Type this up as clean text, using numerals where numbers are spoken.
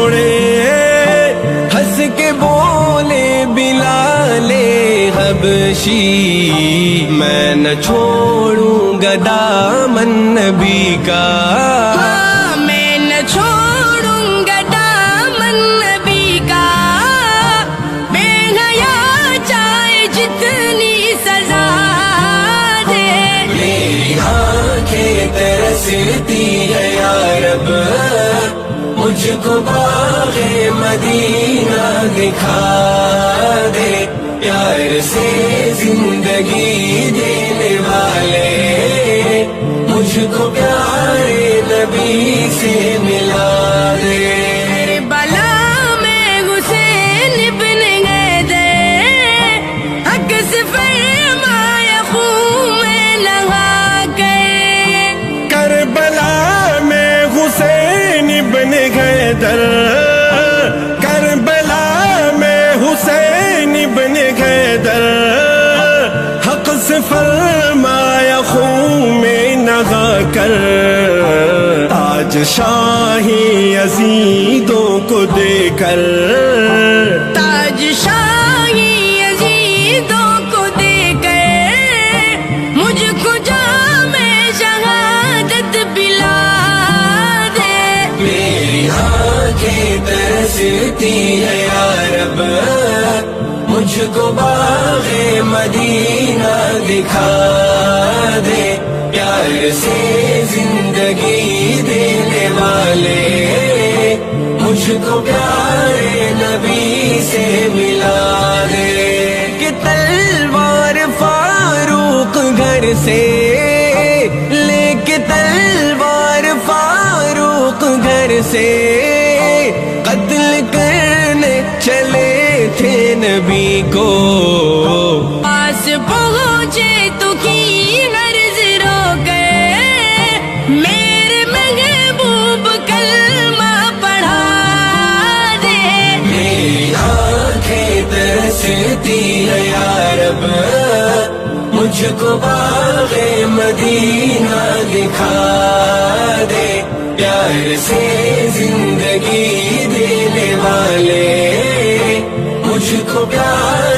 چھوڑے، ہنس کے بولے بلال حبشی، میں نہ چھوڑوں گا دامن نبی کا، میں نہ چھوڑوں گا دامن نبی کا، بے حیا چاہے جتنی سزا دے، میری آنکھیں ترستی ہے یا رب، مجھ کو باغ مدینہ دکھا دے، پیار سے زندگی دینے والے، مجھ کو پیارے نبی سے ملا دے۔ کربلا میں حسین ابن حیدر، حق سے فرمایا خون میں نہا کر، کربلا میں حسین ابن حیدر، کربلا میں حسین ابن حیدر، حق سے فرمایا خون میں نہا کر، تاج شاہی یزیدوں کو دے کر، تاج شاہی یزیدوں کو دے کر، مجھ کو جام شہادت پلا دے، میری آنکھیں ترستی ہے یا رب، مجھ کو باغ مدینہ دکھا دے، پیار سے زندگی دینے والے، مجھ کو پیارے نبی سے ملا دے، کہ تلوار فاروق گھر سے لے کے، تلوار فاروق گھر سے قتل کرنے چلے تھے نبی کو، پاس پہنچے تو کی عرض رو گئے، میرے محبوب کلمہ پڑھا دے، میری آنکھیں ترستی ہے یا رب، مجھ کو باغ مدینہ دکھا دے، پیار سے زندگی دینے والے، مجھ کو پیار